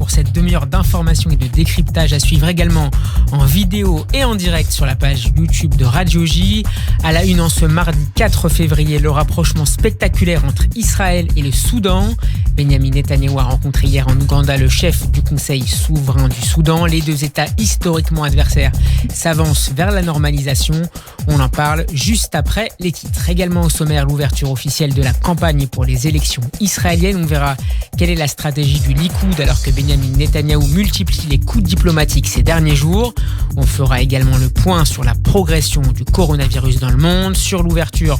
pour cette demi-heure d'information et de décryptage à suivre également en vidéo et en direct sur la page YouTube de Radio J. À la une en ce mardi 4 février, le rapprochement spectaculaire entre Israël et le Soudan. Benyamin Netanyahou a rencontré hier en Ouganda le chef du Conseil souverain du Soudan. Les deux États historiquement adversaires s'avancent vers la normalisation. On en parle juste après les titres. Également au sommaire, l'ouverture officielle de la campagne pour les élections israéliennes. On verra quelle est la stratégie du Likoud alors que Benyamin Netanyahou multiplie les coups diplomatiques ces derniers jours. On fera également le point sur la progression du coronavirus dans le monde, sur l'ouverture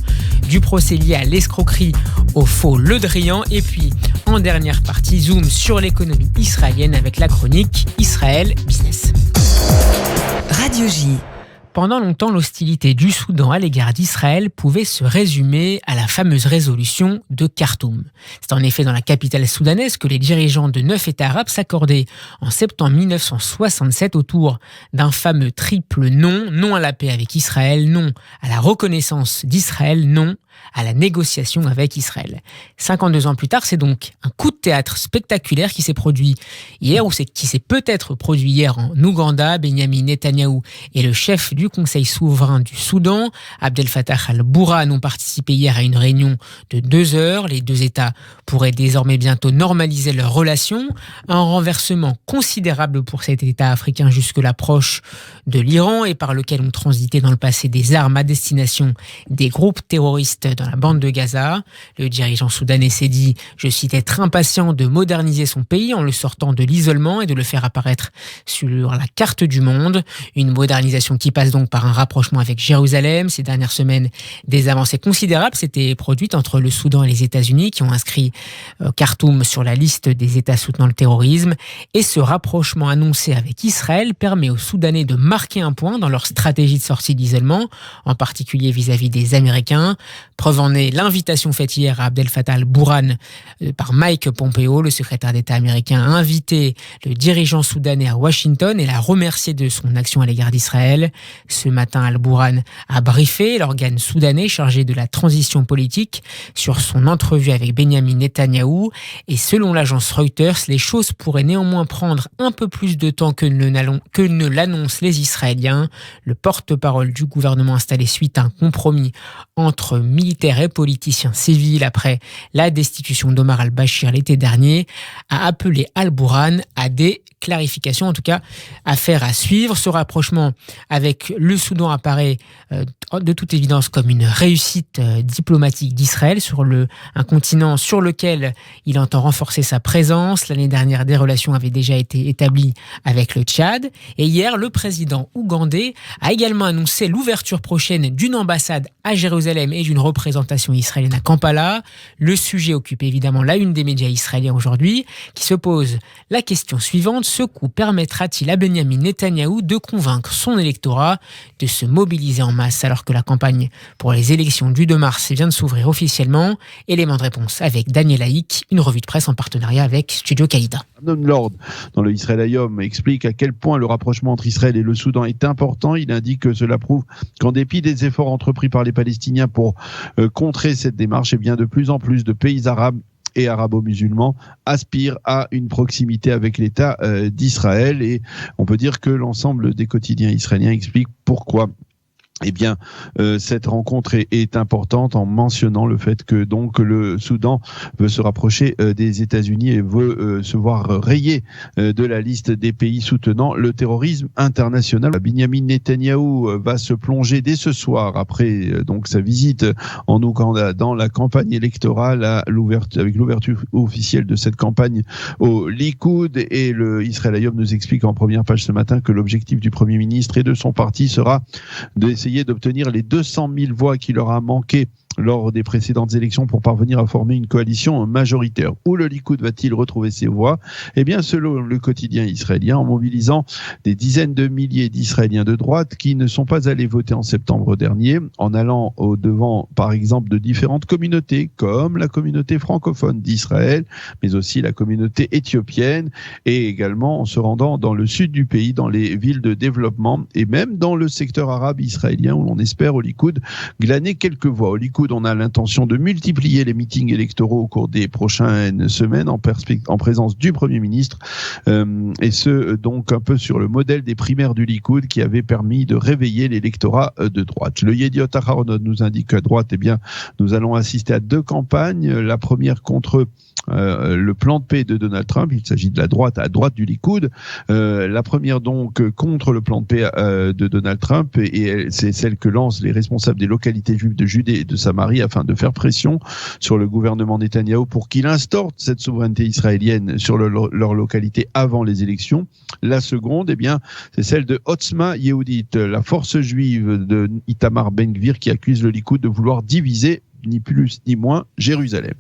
du procès lié à l'escroquerie au faux Le Drian. Et puis, en dernière partie, zoom sur l'économie israélienne avec la chronique Israël Business. Radio J. Pendant longtemps, l'hostilité du Soudan à l'égard d'Israël pouvait se résumer à la fameuse résolution de Khartoum. C'est en effet dans la capitale soudanaise que les dirigeants de 9 États arabes s'accordaient en septembre 1967 autour d'un fameux triple non. Non à la paix avec Israël, non à la reconnaissance d'Israël, non à la négociation avec Israël. 52 ans plus tard, c'est donc un coup de théâtre spectaculaire qui s'est produit hier, ou qui s'est peut-être produit hier en Ouganda. Benyamin Netanyahou et le chef du Conseil souverain du Soudan, Abdel Fattah al-Burhan, ont participé hier à une réunion de 2 heures. Les deux États pourraient désormais bientôt normaliser leurs relations. Un renversement considérable pour cet État africain jusque-là proche de l'Iran et par lequel ont transité dans le passé des armes à destination des groupes terroristes dans la bande de Gaza. Le dirigeant soudanais s'est dit, je cite, être impatient de moderniser son pays en le sortant de l'isolement et de le faire apparaître sur la carte du monde. Une modernisation qui passe donc par un rapprochement avec Jérusalem. Ces dernières semaines, des avancées considérables s'étaient produites entre le Soudan et les États-Unis qui ont inscrit Khartoum sur la liste des États soutenant le terrorisme. Et ce rapprochement annoncé avec Israël permet aux Soudanais de marquer un point dans leur stratégie de sortie d'isolement, en particulier vis-à-vis des Américains. Preuve en est l'invitation faite hier à Abdel Fattah al-Burhan par Mike Pompeo, le secrétaire d'État américain, a invité le dirigeant soudanais à Washington et l'a remercié de son action à l'égard d'Israël. Ce matin, al-Burhan a briefé l'organe soudanais chargé de la transition politique sur son entrevue avec Benyamin Netanyahou. Et selon l'agence Reuters, les choses pourraient néanmoins prendre un peu plus de temps que ne l'annoncent les Israéliens. Le porte-parole du gouvernement installé suite à un compromis entre militaires et politiciens civils après la destitution d'Omar al-Bashir l'été dernier, a appelé al-Burhan à des clarifications, en tout cas affaire à suivre. Ce rapprochement avec le Soudan apparaît de toute évidence comme une réussite diplomatique d'Israël sur un continent sur lequel il entend renforcer sa présence. L'année dernière, des relations avaient déjà été établies avec le Tchad. Et hier, le président ougandais a également annoncé l'ouverture prochaine d'une ambassade à Jérusalem et d'une représentation israélienne à Kampala. Le sujet occupe évidemment la une des médias israéliens aujourd'hui, qui se pose la question suivante. Ce coup permettra-t-il à Benyamin Netanyahou de convaincre son électorat de se mobiliser en masse alors que la campagne pour les élections du 2 mars vient de s'ouvrir officiellement? Élément de réponse avec Daniel Haïk, une revue de presse en partenariat avec Studio Kaïda. Amnon Lord, dans le Israël Hayom, explique à quel point le rapprochement entre Israël et le Soudan est important. Il indique que cela prouve qu'en dépit des efforts entrepris par les Palestiniens pour contrer cette démarche, eh bien de plus en plus de pays arabes et arabo-musulmans aspirent à une proximité avec l'État d'Israël. Et on peut dire que l'ensemble des quotidiens israéliens expliquent pourquoi. Eh bien, cette rencontre est importante en mentionnant le fait que donc le Soudan veut se rapprocher des États-Unis et veut se voir rayé de la liste des pays soutenant le terrorisme international. Benyamin Netanyahou va se plonger dès ce soir après donc sa visite en Ouganda dans la campagne électorale avec l'ouverture officielle de cette campagne au Likoud. Et le Israël Hayom nous explique en première page ce matin que l'objectif du Premier ministre et de son parti sera d'essayer d'obtenir les 200 000 voix qui leur a manqué lors des précédentes élections pour parvenir à former une coalition majoritaire. Où le Likoud va-t-il retrouver ses voix? Eh bien, selon le quotidien israélien, en mobilisant des dizaines de milliers d'Israéliens de droite qui ne sont pas allés voter en septembre dernier, en allant au devant, par exemple, de différentes communautés, comme la communauté francophone d'Israël, mais aussi la communauté éthiopienne, et également en se rendant dans le sud du pays, dans les villes de développement, et même dans le secteur arabe israélien, où l'on espère au Likoud glaner quelques voix. Au Likoud, Likoud, on a l'intention de multiplier les meetings électoraux au cours des prochaines semaines en présence du Premier ministre, et ce donc un peu sur le modèle des primaires du Likoud qui avait permis de réveiller l'électorat de droite. Le Yediot Aharonot nous indique qu'à droite, eh bien, nous allons assister à 2 campagnes. La première contre le plan de paix de Donald Trump. Il s'agit de la droite à droite du Likoud. La première donc contre le plan de paix de Donald Trump, et c'est celle que lancent les responsables des localités juives de Judée et de Samarie afin de faire pression sur le gouvernement Netanyahou pour qu'il instaure cette souveraineté israélienne sur leur localité avant les élections. La seconde, eh bien, c'est celle de Otzma Yehudit, la force juive de Itamar Ben-Gvir, qui accuse le Likoud de vouloir diviser, ni plus ni moins, Jérusalem.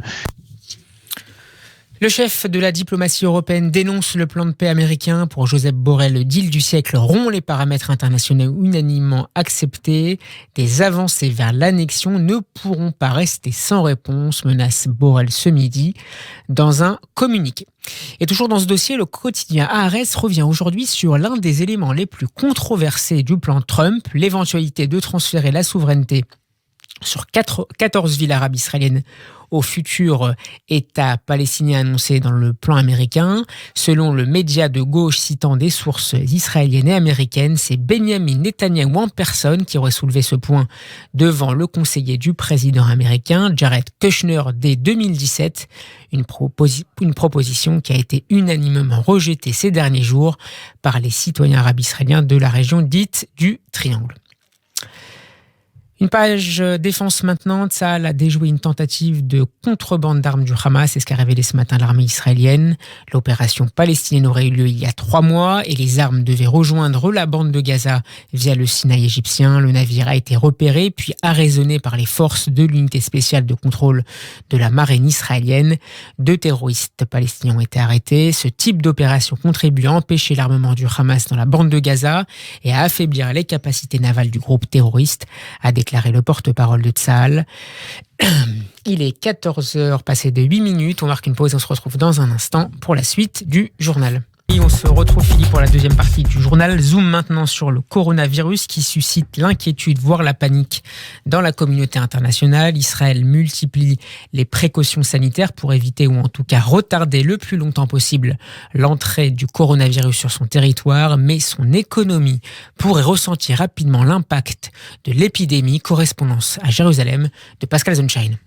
Le chef de la diplomatie européenne dénonce le plan de paix américain. Pour Joseph Borrell, le deal du siècle rompt les paramètres internationaux unanimement acceptés. Des avancées vers l'annexion ne pourront pas rester sans réponse, menace Borrell ce midi dans un communiqué. Et toujours dans ce dossier, le quotidien Haaretz revient aujourd'hui sur l'un des éléments les plus controversés du plan Trump, l'éventualité de transférer la souveraineté sur 14 villes arabes israéliennes au futur État palestinien annoncé dans le plan américain. Selon le média de gauche citant des sources israéliennes et américaines, c'est Benjamin Netanyahou en personne qui aurait soulevé ce point devant le conseiller du président américain, Jared Kushner, dès 2017. Une proposition qui a été unanimement rejetée ces derniers jours par les citoyens arabes israéliens de la région dite du Triangle. Une page défense maintenant. Tsahal a déjoué une tentative de contrebande d'armes du Hamas. C'est ce qu'a révélé ce matin l'armée israélienne. L'opération palestinienne aurait eu lieu il y a 3 mois et les armes devaient rejoindre la bande de Gaza via le Sinaï égyptien. Le navire a été repéré puis arraisonné par les forces de l'unité spéciale de contrôle de la marine israélienne. 2 terroristes palestiniens ont été arrêtés. Ce type d'opération contribue à empêcher l'armement du Hamas dans la bande de Gaza et à affaiblir les capacités navales du groupe terroriste, a déclaré le porte-parole de Tsahal. Il est 14h passé de 8 minutes. On marque une pause et on se retrouve dans un instant pour la suite du journal. Et on se retrouve, Philippe, pour la deuxième partie du journal. Zoom maintenant sur le coronavirus qui suscite l'inquiétude, voire la panique dans la communauté internationale. Israël multiplie les précautions sanitaires pour éviter ou en tout cas retarder le plus longtemps possible l'entrée du coronavirus sur son territoire, mais son économie pourrait ressentir rapidement l'impact de l'épidémie. Correspondance à Jérusalem de Pascal Zonshine.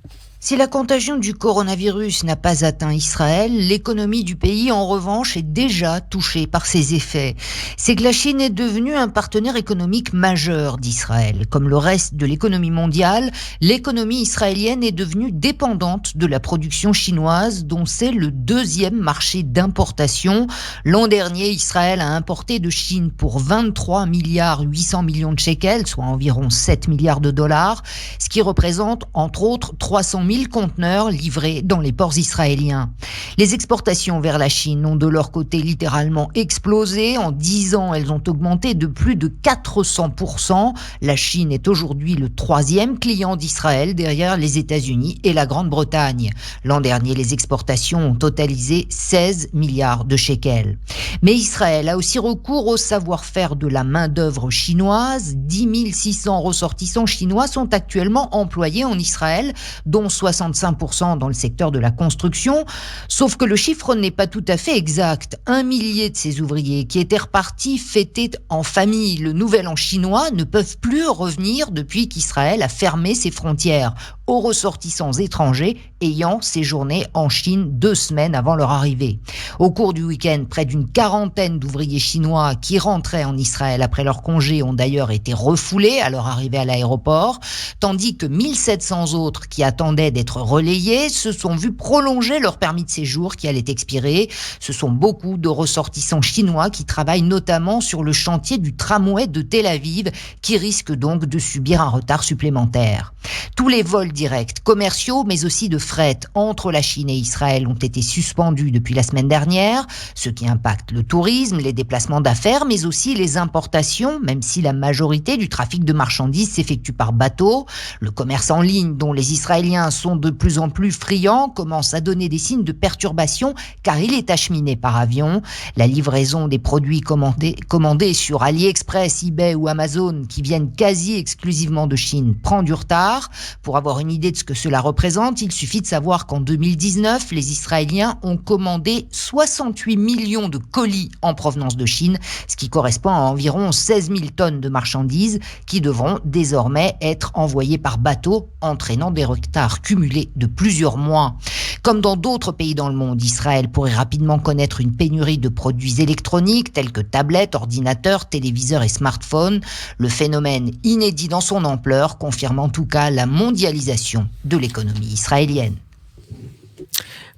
Si la contagion du coronavirus n'a pas atteint Israël, l'économie du pays, en revanche, est déjà touchée par ses effets. C'est que la Chine est devenue un partenaire économique majeur d'Israël. Comme le reste de l'économie mondiale, l'économie israélienne est devenue dépendante de la production chinoise, dont c'est le 2e marché d'importation. L'an dernier, Israël a importé de Chine pour 23 milliards 800 millions de shekels, soit environ 7 milliards de dollars, ce qui représente, entre autres, 300 000 conteneurs livrés dans les ports israéliens. Les exportations vers la Chine ont de leur côté littéralement explosé. En 10 ans, elles ont augmenté de plus de 400%. La Chine est aujourd'hui le 3e client d'Israël derrière les États-Unis et la Grande-Bretagne. L'an dernier, les exportations ont totalisé 16 milliards de shekels. Mais Israël a aussi recours au savoir-faire de la main-d'œuvre chinoise. 10 600 ressortissants chinois sont actuellement employés en Israël, dont 65% dans le secteur de la construction. Sauf que le chiffre n'est pas tout à fait exact. 1 millier de ces ouvriers qui étaient repartis fêter en famille le Nouvel An chinois ne peuvent plus revenir depuis qu'Israël a fermé ses frontières aux ressortissants étrangers ayant séjourné en Chine 2 semaines avant leur arrivée. Au cours du week-end, près d'une 40aine d'ouvriers chinois qui rentraient en Israël après leur congé ont d'ailleurs été refoulés à leur arrivée à l'aéroport, tandis que 1700 autres qui attendaient d'être relayés se sont vus prolonger leur permis de séjour qui allait expirer. Ce sont beaucoup de ressortissants chinois qui travaillent notamment sur le chantier du tramway de Tel Aviv, qui risque donc de subir un retard supplémentaire. Tous les vols directs, commerciaux, mais aussi de fret entre la Chine et Israël ont été suspendus depuis la semaine dernière, ce qui impacte le tourisme, les déplacements d'affaires, mais aussi les importations, même si la majorité du trafic de marchandises s'effectue par bateau. Le commerce en ligne, dont les Israéliens sont de plus en plus friands, commence à donner des signes de perturbation car il est acheminé par avion. La livraison des produits commandés sur AliExpress, eBay ou Amazon qui viennent quasi exclusivement de Chine prend du retard. Pour avoir une idée de ce que cela représente, il suffit de savoir qu'en 2019, les Israéliens ont commandé 68 millions de colis en provenance de Chine, ce qui correspond à environ 16 000 tonnes de marchandises qui devront désormais être envoyées par bateau, entraînant des retards cumulés de plusieurs mois. Comme dans d'autres pays dans le monde, Israël pourrait rapidement connaître une pénurie de produits électroniques tels que tablettes, ordinateurs, téléviseurs et smartphones. Le phénomène inédit dans son ampleur confirme en tout cas la mondialisation de l'économie israélienne.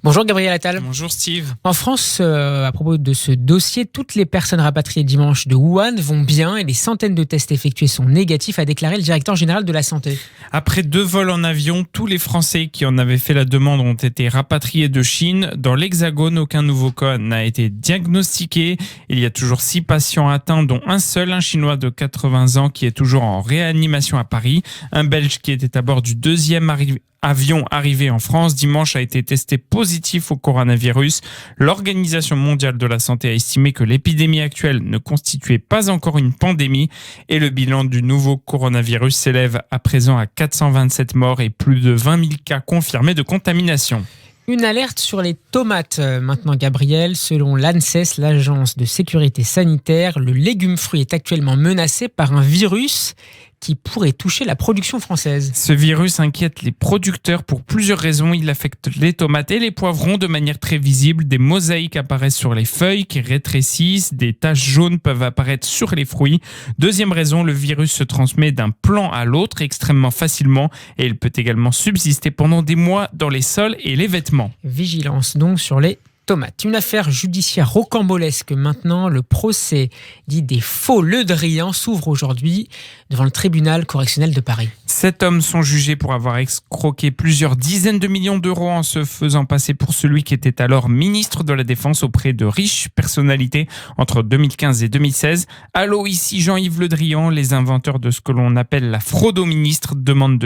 Bonjour Gabriel Attal. Bonjour Steve. En France, à propos de ce dossier, toutes les personnes rapatriées dimanche de Wuhan vont bien et des centaines de tests effectués sont négatifs, a déclaré le directeur général de la Santé. Après 2 vols en avion, tous les Français qui en avaient fait la demande ont été rapatriés de Chine. Dans l'Hexagone, aucun nouveau cas n'a été diagnostiqué. Il y a toujours 6 patients atteints, dont un seul, un Chinois de 80 ans qui est toujours en réanimation à Paris. Un Belge qui était à bord du 2e avion arrivé en France dimanche a été testé positif au coronavirus. L'Organisation mondiale de la santé a estimé que l'épidémie actuelle ne constituait pas encore une pandémie et le bilan du nouveau coronavirus s'élève à présent à 427 morts et plus de 20 000 cas confirmés de contamination. Une alerte sur les tomates maintenant, Gabriel. Selon l'ANSES, l'agence de sécurité sanitaire, le légume-fruit est actuellement menacé par un virus qui pourrait toucher la production française. Ce virus inquiète les producteurs pour plusieurs raisons. Il affecte les tomates et les poivrons de manière très visible. Des mosaïques apparaissent sur les feuilles qui rétrécissent. Des taches jaunes peuvent apparaître sur les fruits. Deuxième raison, le virus se transmet d'un plant à l'autre extrêmement facilement et il peut également subsister pendant des mois dans les sols et les vêtements. Vigilance donc sur les tomates. Une affaire judiciaire rocambolesque maintenant. Le procès dit des faux Le Drian s'ouvre aujourd'hui devant le tribunal correctionnel de Paris. 7 hommes sont jugés pour avoir escroqué plusieurs dizaines de millions d'euros en se faisant passer pour celui qui était alors ministre de la Défense auprès de riches personnalités entre 2015 et 2016. Allô, ici Jean-Yves Le Drian. Les inventeurs de ce que l'on appelle la fraude aux ministres demandent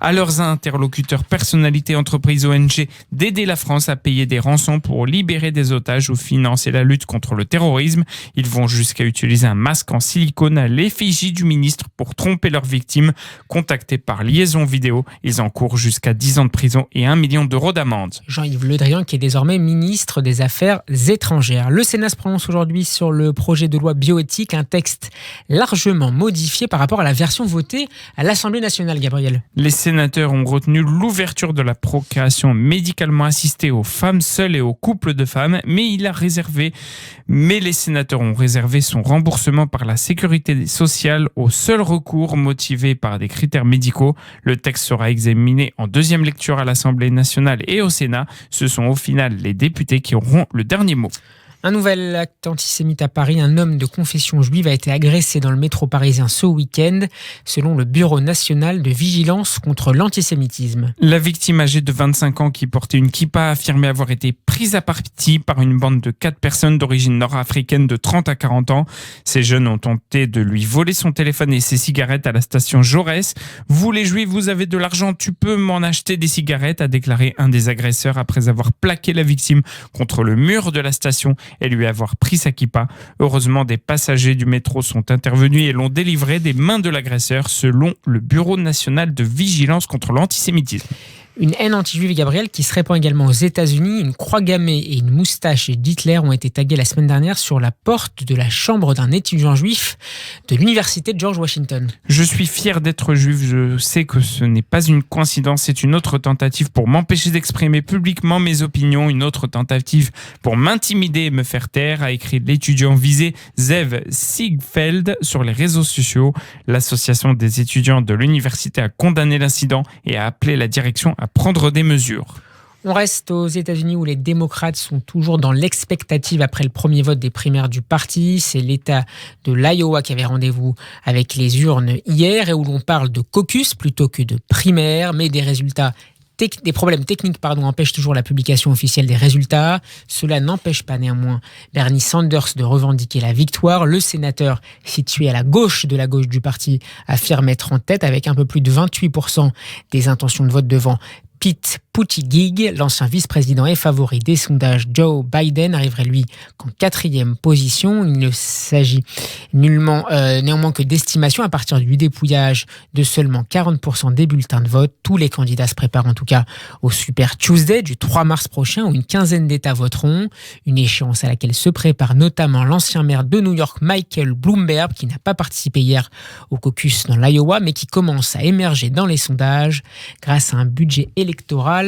à leurs interlocuteurs, personnalités, entreprises, ONG d'aider la France à payer des rançons pour libérer des otages ou financer la lutte contre le terrorisme. Ils vont jusqu'à utiliser un masque en silicone à l'effigie du ministre pour tromper leurs victimes. Contactés par liaison vidéo, ils encourent jusqu'à 10 ans de prison et 1 million d'euros d'amende. Jean-Yves Le Drian qui est désormais ministre des Affaires étrangères. Le Sénat se prononce aujourd'hui sur le projet de loi bioéthique, un texte largement modifié par rapport à la version votée à l'Assemblée nationale, Gabriel. Les sénateurs ont retenu l'ouverture de la procréation médicalement assistée aux femmes seules et aux couples de femmes, mais les sénateurs ont réservé son remboursement par la sécurité sociale au seul recours motivé par des critères médicaux. Le texte sera examiné en 2e lecture à l'Assemblée nationale et au Sénat. Ce sont au final les députés qui auront le dernier mot. Un nouvel acte antisémite à Paris. Un homme de confession juive a été agressé dans le métro parisien ce week-end, selon le Bureau national de vigilance contre l'antisémitisme. La victime âgée de 25 ans qui portait une kippa a affirmé avoir été prise à partie par une bande de 4 personnes d'origine nord-africaine de 30 à 40 ans. Ces jeunes ont tenté de lui voler son téléphone et ses cigarettes à la station Jaurès. « Vous les juifs, vous avez de l'argent, tu peux m'en acheter des cigarettes », a déclaré un des agresseurs après avoir plaqué la victime contre le mur de la station et lui avoir pris sa kippa. Heureusement, des passagers du métro sont intervenus et l'ont délivré des mains de l'agresseur, selon le Bureau national de vigilance contre l'antisémitisme. Une haine anti-juive, Gabriel, qui se répand également aux États-Unis. Une croix gammée et une moustache d'Hitler ont été taguées la semaine dernière sur la porte de la chambre d'un étudiant juif de l'université de George Washington. Je suis fier d'être juif. Je sais que ce n'est pas une coïncidence. C'est une autre tentative pour m'empêcher d'exprimer publiquement mes opinions. Une autre tentative pour m'intimider et me faire taire, a écrit l'étudiant visé Zev Siegfeld sur les réseaux sociaux. L'association des étudiants de l'université a condamné l'incident et a appelé la direction à prendre des mesures. On reste aux États-Unis où les démocrates sont toujours dans l'expectative après le premier vote des primaires du parti. C'est l'État de l'Iowa qui avait rendez-vous avec les urnes hier et où l'on parle de caucus plutôt que de primaires, mais des problèmes techniques empêchent toujours la publication officielle des résultats. Cela n'empêche pas néanmoins Bernie Sanders de revendiquer la victoire. Le sénateur situé à la gauche de la gauche du parti affirme être en tête avec un peu plus de 28% des intentions de vote devant Pete Buttigieg, l'ancien vice-président et favori des sondages Joe Biden, arriverait lui qu'en 4e position. Il ne s'agit néanmoins que d'estimation à partir du dépouillage de seulement 40% des bulletins de vote. Tous les candidats se préparent en tout cas au Super Tuesday du 3 mars prochain où une quinzaine d'États voteront. Une échéance à laquelle se prépare notamment l'ancien maire de New York, Michael Bloomberg, qui n'a pas participé hier au caucus dans l'Iowa, mais qui commence à émerger dans les sondages grâce à un budget électoral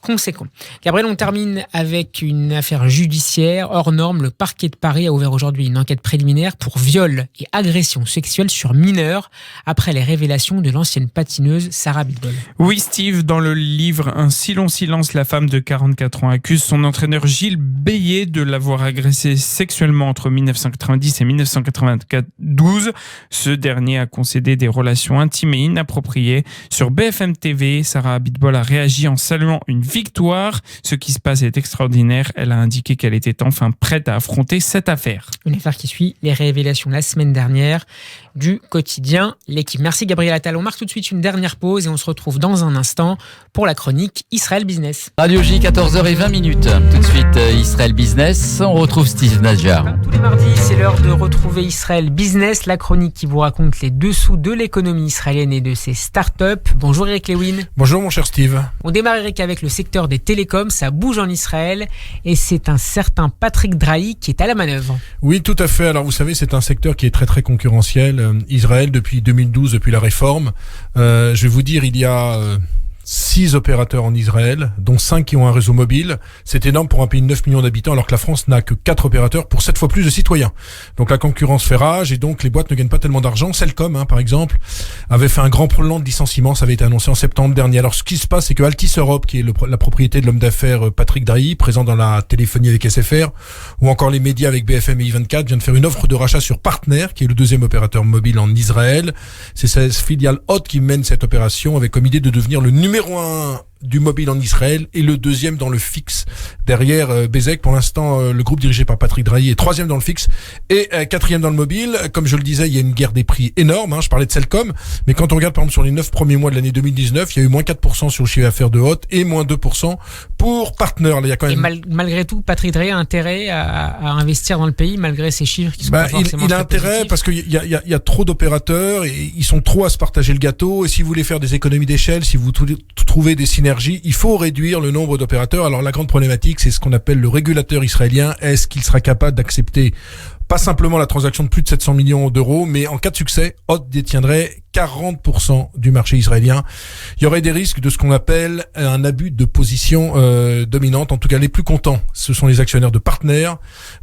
conséquent. Gabriel, on termine avec une affaire judiciaire hors norme. Le parquet de Paris a ouvert aujourd'hui une enquête préliminaire pour viol et agression sexuelle sur mineurs après les révélations de l'ancienne patineuse Sarah Abitbol. Oui, Steve, dans le livre Un si long silence, la femme de 44 ans accuse son entraîneur Gilles Bélier de l'avoir agressée sexuellement entre 1990 et 1992. Ce dernier a concédé des relations intimes et inappropriées. Sur BFM TV, Sarah Abitbol a réagi en saluant une victoire. Ce qui se passe est extraordinaire. Elle a indiqué qu'elle était enfin prête à affronter cette affaire. Une affaire qui suit les révélations la semaine dernière du quotidien L'Équipe. Merci Gabriel Attal. On marque tout de suite une dernière pause et on se retrouve dans un instant pour la chronique Israël Business. Radio J, 14h20. Tout de suite, Israël Business. On retrouve Steve Nadjar. Tous les mardis, c'est l'heure de retrouver Israël Business, la chronique qui vous raconte les dessous de l'économie israélienne et de ses startups. Bonjour Eric Lewin. Bonjour mon cher Steve. On démarre Eric avec le secteur des télécoms. Ça bouge en Israël et c'est un certain Patrick Drahi qui est à la manœuvre. Oui, tout à fait. Alors vous savez, c'est un secteur qui est très très concurrentiel. Israël, depuis 2012, depuis la réforme, je vais vous dire, il y a 6 opérateurs en Israël, dont 5 qui ont un réseau mobile. C'est énorme pour un pays de 9 millions d'habitants, alors que la France n'a que 4 opérateurs pour 7 fois plus de citoyens. Donc la concurrence fait rage et donc les boîtes ne gagnent pas tellement d'argent. Cellcom, par exemple, avait fait un grand plan de licenciement, ça avait été annoncé en septembre dernier. Alors ce qui se passe, c'est que Altis Europe, qui est la propriété de l'homme d'affaires Patrick Drahi, présent dans la téléphonie avec SFR, ou encore les médias avec BFM et I24, vient de faire une offre de rachat sur Partner, qui est le 2e opérateur mobile en Israël. C'est sa filiale Hot qui mène cette opération avec comme idée de devenir le numéro 1 du mobile en Israël et le 2e dans le fixe derrière Bezek. Pour l'instant, le groupe dirigé par Patrick Drahi est 3e dans le fixe et 4e dans le mobile. Comme je le disais, il y a une guerre des prix énorme. Je parlais de Cellcom, mais quand on regarde par exemple sur les 9 premiers mois de l'année 2019, il y a eu moins 4% sur le chiffre d'affaires de Hot et moins 2% pour Partner. Là, il y a quand même... Et malgré tout, Patrick Drahi a intérêt à investir dans le pays malgré ces chiffres qui sont pas forcément il a intérêt positifs. Parce qu'il y a trop d'opérateurs et ils sont trop à se partager le gâteau. Et si vous voulez faire des économies d'échelle, si vous trouvez des synergies, il faut réduire le nombre d'opérateurs. Alors la grande problématique, c'est ce qu'on appelle le régulateur israélien. Est-ce qu'il sera capable d'accepter pas simplement la transaction de plus de 700 millions d'euros, mais en cas de succès, Hot détiendrait 40% du marché israélien. Il y aurait des risques de ce qu'on appelle un abus de position dominante. En tout cas, les plus contents, ce sont les actionnaires de Partner.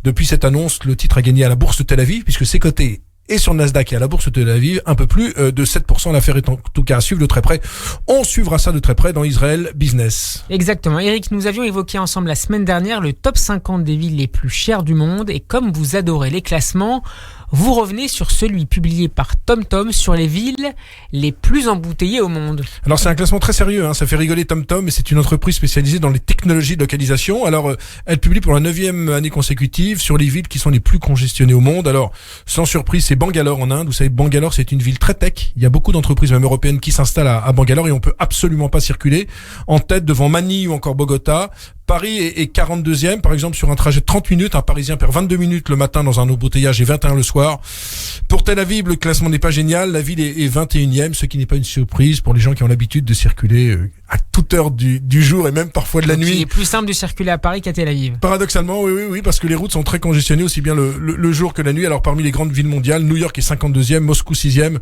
Depuis cette annonce, le titre a gagné à la bourse de Tel Aviv, puisque c'est coté et sur le Nasdaq et à la bourse de Tel Aviv, un peu plus de 7%. L'affaire est en tout cas à suivre de très près. On suivra ça de très près dans Israël Business. Exactement. Eric, nous avions évoqué ensemble la semaine dernière le top 50 des villes les plus chères du monde. Et comme vous adorez les classements, vous revenez sur celui publié par TomTom sur les villes les plus embouteillées au monde. Alors c'est un classement très sérieux, ça fait rigoler TomTom, mais c'est une entreprise spécialisée dans les technologies de localisation. Alors elle publie pour la 9e année consécutive sur les villes qui sont les plus congestionnées au monde. Alors sans surprise, c'est Bangalore en Inde. Vous savez, Bangalore, c'est une ville très tech. Il y a beaucoup d'entreprises même européennes qui s'installent à Bangalore et on peut absolument pas circuler. En tête devant Manille ou encore Bogota. Paris est 42e, par exemple, sur un trajet de 30 minutes. Un Parisien perd 22 minutes le matin dans un embouteillage et 21 le soir. Pour Tel Aviv, le classement n'est pas génial. La ville est 21e, ce qui n'est pas une surprise pour les gens qui ont l'habitude de circuler à toute heure du jour et même parfois de la nuit. Il est plus simple de circuler à Paris qu'à Tel Aviv. Paradoxalement, oui, parce que les routes sont très congestionnées aussi bien le jour que la nuit. Alors parmi les grandes villes mondiales, New York est 52e, Moscou 6e,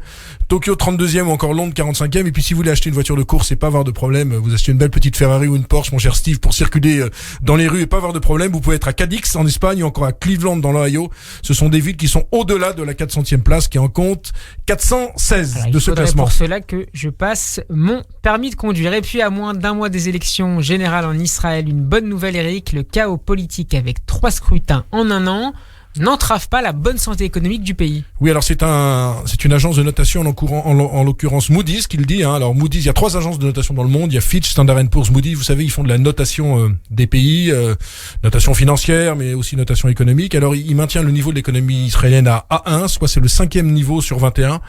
Tokyo 32e ou encore Londres 45e. Et puis si vous voulez acheter une voiture de course et pas avoir de problème, vous achetez une belle petite Ferrari ou une Porsche, mon cher Steve, pour circuler dans les rues et pas avoir de problème. Vous pouvez être à Cadix en Espagne ou encore à Cleveland dans l'Ohio. Ce sont des villes qui sont au-delà de la 400e place qui en compte 416 de ce classement. C'est pour cela que je passe mon permis de conduire. Et puis à moins d'un mois des élections générales en Israël, une bonne nouvelle Eric, le chaos politique avec 3 scrutins en un an. n'entrave pas la bonne santé économique du pays. Oui, alors c'est une agence de notation en l'occurrence Moody's qui le dit. Alors Moody's, il y a 3 agences de notation dans le monde. Il y a Fitch, Standard & Poor's, Moody's. Vous savez, ils font de la notation des pays, notation financière, mais aussi notation économique. Alors il maintient le niveau de l'économie israélienne à A1, soit c'est le 5e niveau sur 21.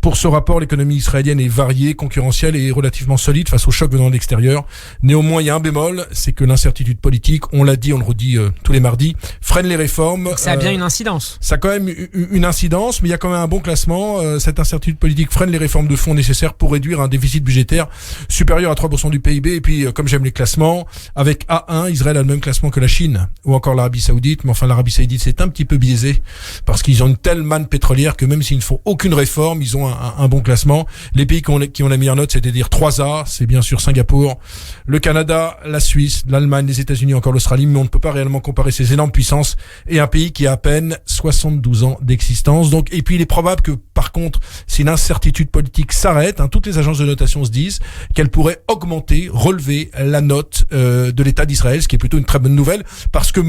Pour ce rapport, l'économie israélienne est variée, concurrentielle et relativement solide face aux chocs venant de l'extérieur. Néanmoins, il y a un bémol, c'est que l'incertitude politique, on l'a dit, on le redit tous les mardis, freine les réformes. Donc ça a bien une incidence. Ça a quand même une incidence, mais il y a quand même un bon classement. Cette incertitude politique freine les réformes de fonds nécessaires pour réduire un déficit budgétaire supérieur à 3% du PIB. Et puis, comme j'aime les classements, avec A1, Israël a le même classement que la Chine ou encore l'Arabie Saoudite. Mais enfin, l'Arabie Saoudite, c'est un petit peu biaisé parce qu'ils ont une telle manne pétrolière que même s'ils ne font aucune réforme, ils ont un bon classement. Les pays qui ont la meilleure note, c'est-à-dire 3A, c'est bien sûr Singapour, le Canada, la Suisse, l'Allemagne, les États-Unis, encore l'Australie, mais on ne peut pas réellement comparer ces énormes puissances et un pays qui a à peine 72 ans d'existence. Donc, et puis il est probable que, par contre, si l'incertitude politique s'arrête, toutes les agences de notation se disent qu'elle pourrait augmenter, relever la note de l'État d'Israël, ce qui est plutôt une très bonne nouvelle, parce que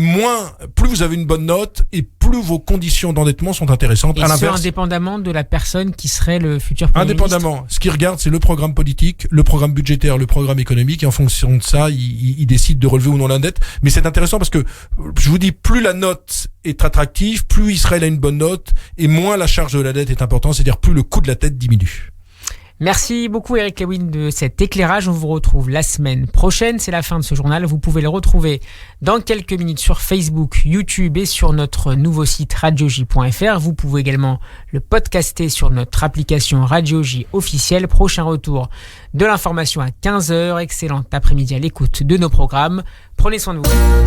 plus vous avez une bonne note et plus vos conditions d'endettement sont intéressantes. Et à ce, l'inverse, indépendamment de la personne qui serait le futur Premier ministre. indépendamment, ce qu'ils regardent, c'est le programme politique, le programme budgétaire, le programme économique, et en fonction de ça, ils décident de relever ou non la dette. Mais c'est intéressant parce que, je vous dis, plus la note est attractive, plus Israël a une bonne note, et moins la charge de la dette est importante, c'est-à-dire plus le coût de la dette diminue. Merci beaucoup Eric Lewin de cet éclairage. On vous retrouve la semaine prochaine. C'est la fin de ce journal. Vous pouvez le retrouver dans quelques minutes sur Facebook, YouTube et sur notre nouveau site radioj.fr. Vous pouvez également le podcaster sur notre application Radio J officielle. Prochain retour de l'information à 15h. Excellent après-midi à l'écoute de nos programmes. Prenez soin de vous.